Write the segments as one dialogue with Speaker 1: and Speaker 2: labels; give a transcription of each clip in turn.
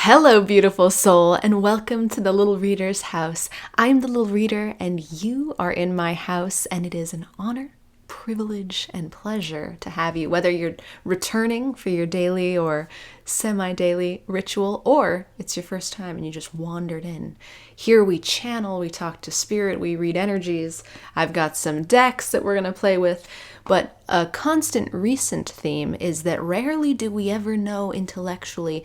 Speaker 1: Hello, beautiful soul, and welcome to the Little Reader's house. I'm the Little Reader, and you are in my house, and it is an honor, privilege, and pleasure to have you, whether you're returning for your daily or semi-daily ritual, or it's your first time and you just wandered in. Here we channel, we talk to spirit, we read energies. I've got some decks that we're going to play with, but a constant recent theme is that rarely do we ever know intellectually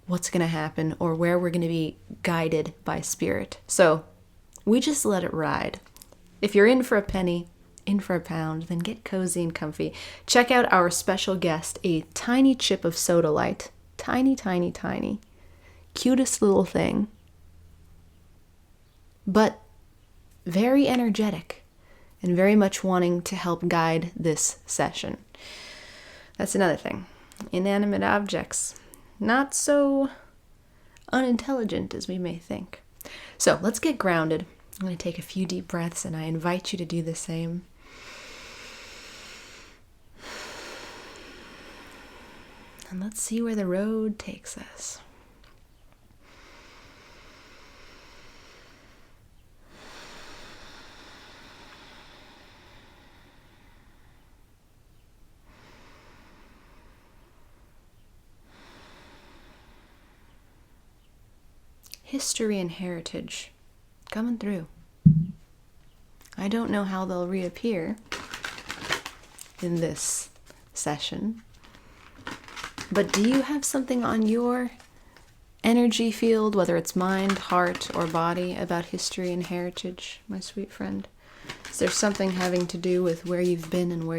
Speaker 1: what's going to happen or where we're going to be guided by spirit. So we just let it ride. If you're in for a penny, in for a pound, then get cozy and comfy. Check out our special guest, a tiny chip of soda light. Tiny, tiny, tiny. Cutest little thing. But very energetic and very much wanting to help guide this session. That's another thing. Inanimate objects. Not so unintelligent as we may think. So let's get grounded. I'm going to take a few deep breaths, and I invite you to do the same. And let's see where the road takes us. History and heritage coming through. I don't know how they'll reappear in this session, but do you have something on your energy field, whether it's mind, heart, or body, about history and heritage, my sweet friend? Is there something having to do with where you've been and where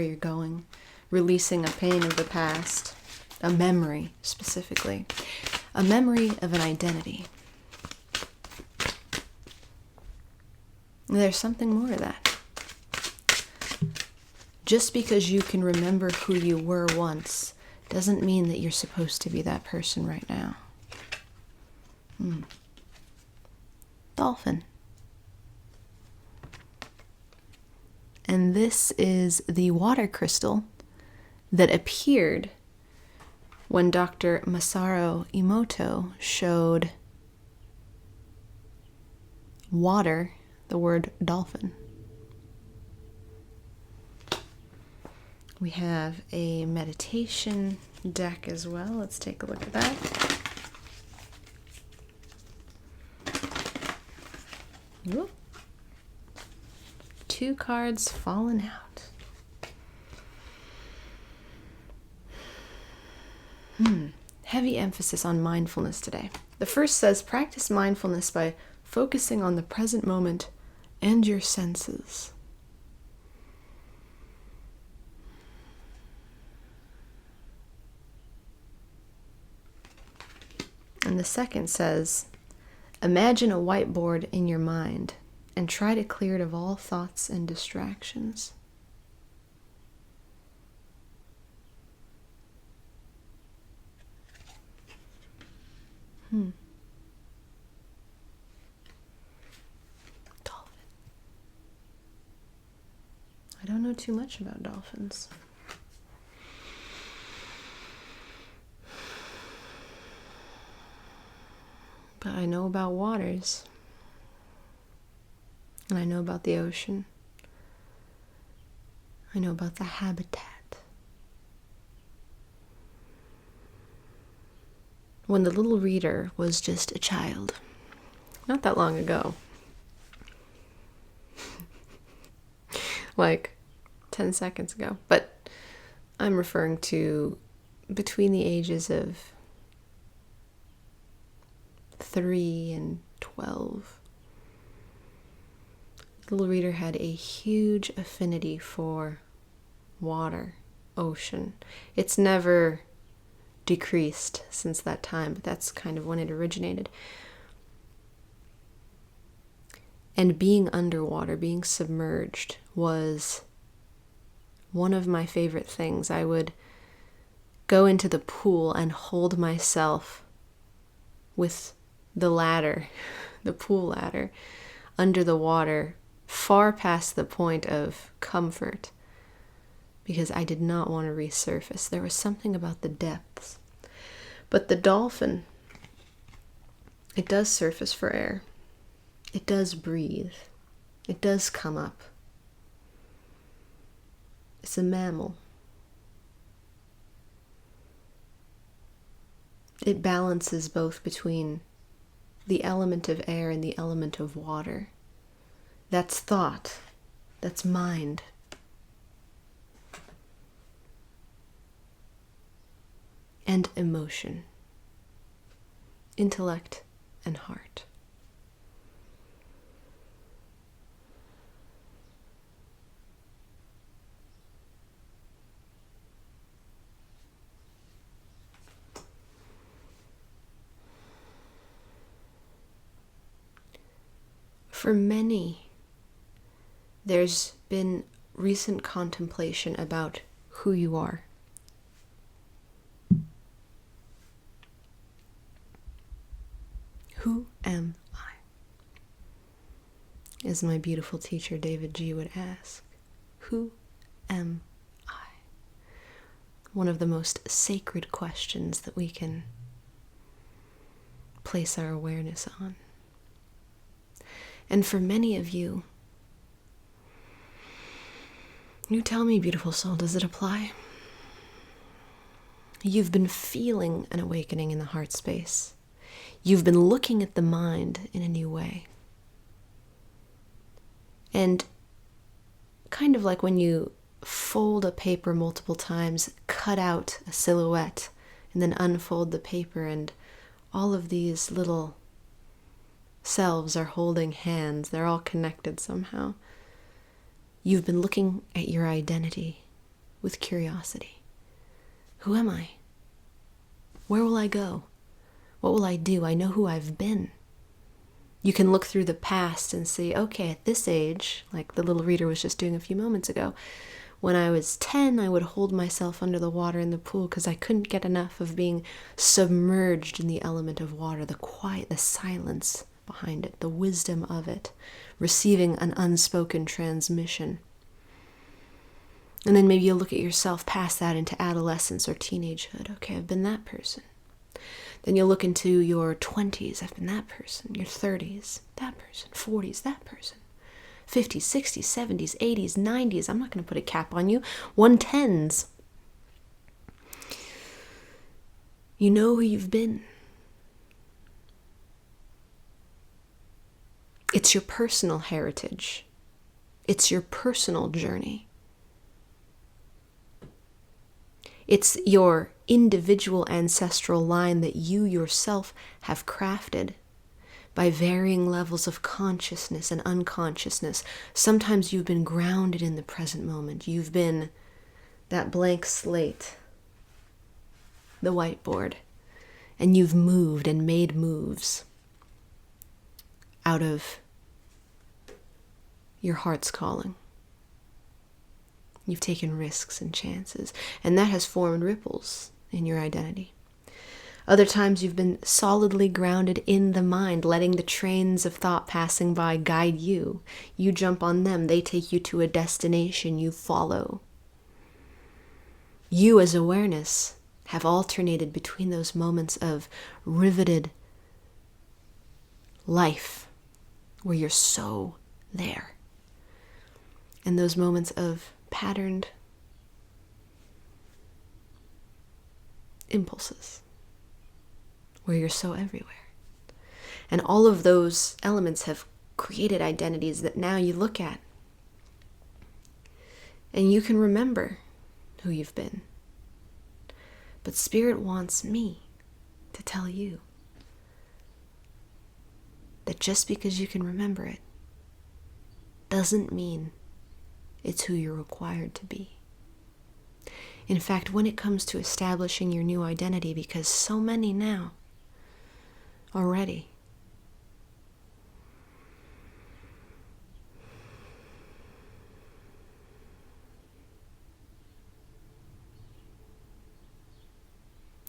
Speaker 1: you're going? Releasing a pain of the past, a memory specifically. A memory of an identity. There's something more to that. Just because you can remember who you were once doesn't mean that you're supposed to be that person right now. Dolphin. And this is the water crystal that appeared when Dr. Masaru Emoto showed water the word dolphin. We have a meditation deck as well. Let's take a look at that. Whoop. 2 cards fallen out. Heavy emphasis on mindfulness today. The first says, practice mindfulness by focusing on the present moment and your senses. And the second says, imagine a whiteboard in your mind and try to clear it of all thoughts and distractions. Dolphin. I don't know too much about dolphins. But I know about waters. And I know about the ocean. I know about the habitat. When the little reader was just a child, not that long ago, like 10 seconds ago, but I'm referring to between the ages of 3 and 12. The little reader had a huge affinity for water, ocean. It's never decreased since that time, but that's kind of when it originated. And being underwater, being submerged, was one of my favorite things. I would go into the pool and hold myself with the ladder, the pool ladder, under the water, far past the point of comfort, because I did not want to resurface. There was something about the depths. But the dolphin It does surface for air. It does breathe. It does come up. It's a mammal. It balances both between the element of air and the element of water. That's thought. That's mind. And emotion. Intellect and heart. For many, there's been recent contemplation about who you are. Who am I? As my beautiful teacher David G. would ask, who am I? One of the most sacred questions that we can place our awareness on. And for many of you, you tell me, beautiful soul, does it apply? You've been feeling an awakening in the heart space. You've been looking at the mind in a new way. And kind of like when you fold a paper multiple times, cut out a silhouette, and then unfold the paper, and all of these little selves are holding hands. They're all connected somehow. You've been looking at your identity with curiosity. Who am I? Where will I go? What will I do? I know who I've been. You can look through the past and see, okay, at this age, like the little reader was just doing a few moments ago, when I was 10, I would hold myself under the water in the pool because I couldn't get enough of being submerged in the element of water, the quiet, the silence behind it, the wisdom of it, receiving an unspoken transmission. And then maybe you'll look at yourself past that into adolescence or teenagehood. Okay, I've been that person. Then you'll look into your 20s, I've been that person. Your 30s, that person. 40s, that person. 50s, 60s, 70s, 80s, 90s. I'm not going to put a cap on you. 110s. You know who you've been. It's your personal heritage. It's your personal journey. It's your individual ancestral line that you yourself have crafted by varying levels of consciousness and unconsciousness. Sometimes you've been grounded in the present moment. You've been that blank slate, the whiteboard, and you've moved and made moves out of your heart's calling. You've taken risks and chances, and that has formed ripples in your identity. Other times you've been solidly grounded in the mind, letting the trains of thought passing by guide you. You jump on them, they take you to a destination, you follow. You as awareness have alternated between those moments of riveted life, where you're so there, and those moments of patterned impulses, where you're so everywhere. And all of those elements have created identities that now you look at, and you can remember who you've been. But Spirit wants me to tell you that just because you can remember it doesn't mean it's who you're required to be. In fact, when it comes to establishing your new identity, because so many now already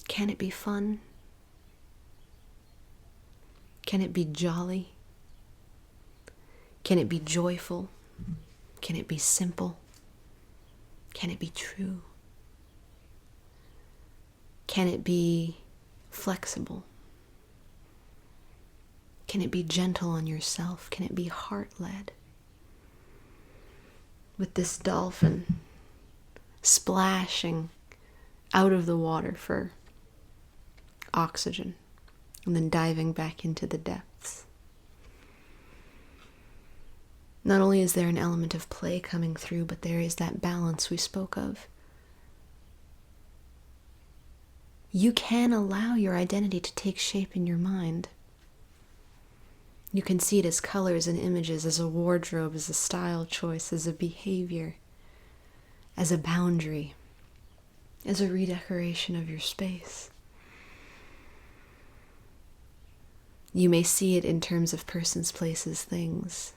Speaker 1: can it be fun? Can it be jolly? Can it be joyful? Can it be simple? Can it be true? Can it be flexible? Can it be gentle on yourself? Can it be heart-led? With this dolphin splashing out of the water for oxygen and then diving back into the depths. Not only is there an element of play coming through, but there is that balance we spoke of. You can allow your identity to take shape in your mind. You can see it as colors and images, as a wardrobe, as a style choice, as a behavior, as a boundary, as a redecoration of your space. You may see it in terms of persons, places, things.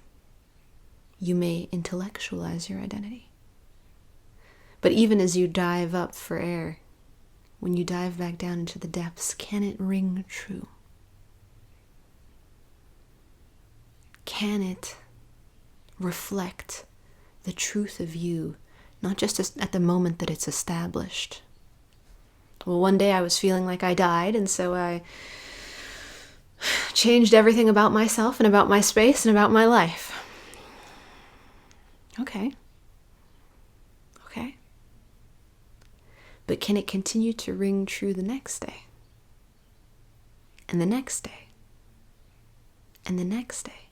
Speaker 1: You may intellectualize your identity. But even as you dive up for air, when you dive back down into the depths, can it ring true? Can it reflect the truth of you, not just at the moment that it's established? Well, one day I was feeling like I died, and so I changed everything about myself and about my space and about my life. Okay. But can it continue to ring true the next day? And the next day? And the next day?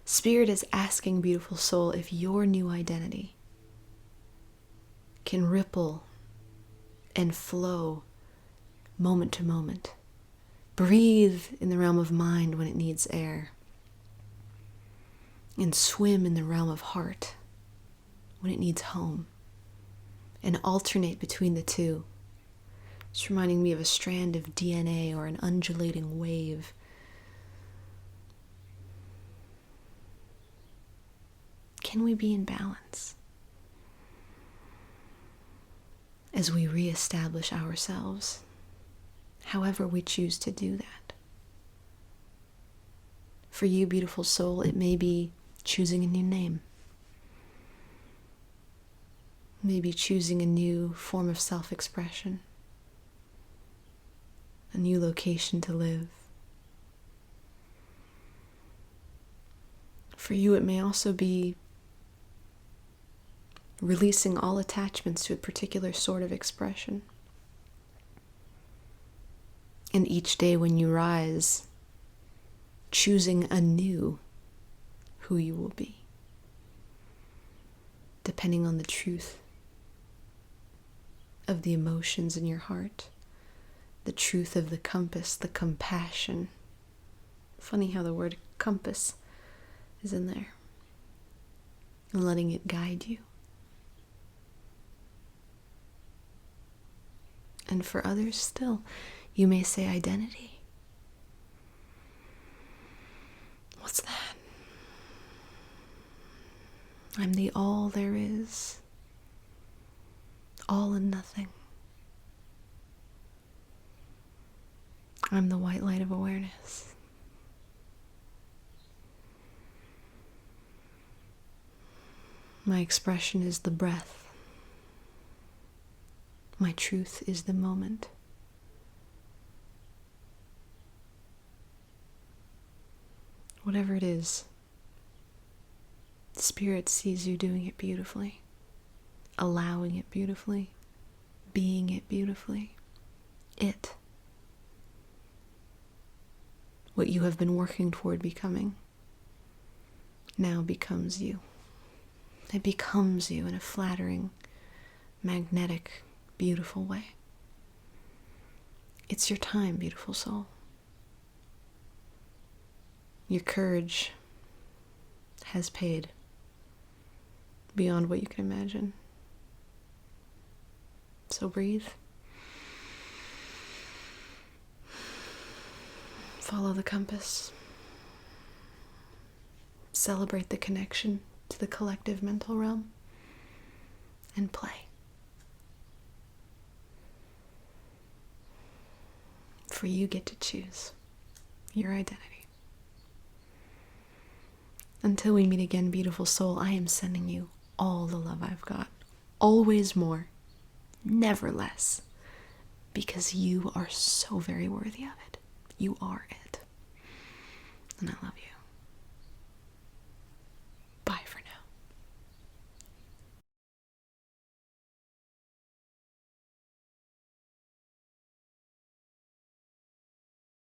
Speaker 1: Spirit is asking, beautiful soul, if your new identity can ripple and flow moment to moment. Breathe in the realm of mind when it needs air. And swim in the realm of heart when it needs home. And alternate between the two. It's reminding me of a strand of DNA or an undulating wave. Can we be in balance as we reestablish ourselves, however we choose to do that? For you, beautiful soul, it may be choosing a new name. Maybe choosing a new form of self-expression, a new location to live. For you, it may also be releasing all attachments to a particular sort of expression. And each day when you rise, choosing anew who you will be, depending on the truth of the emotions in your heart, the truth of the compass, the compassion. Funny how the word compass is in there. And letting it guide you. And for others still, you may say identity. What's that? I'm the all there is. All and nothing. I'm the white light of awareness. My expression is the breath. My truth is the moment. Whatever it is, Spirit sees you doing it beautifully. Allowing it beautifully, being it beautifully. It. What you have been working toward becoming now becomes you. It becomes you in a flattering, magnetic, beautiful way. It's your time, beautiful soul. Your courage has paid beyond what you can imagine. So breathe. Follow the compass. Celebrate the connection to the collective mental realm. And play. For you get to choose your identity. Until we meet again, beautiful soul, I am sending you all the love I've got. Always more. Never less, because you are so very worthy of it. You are it. And I love you.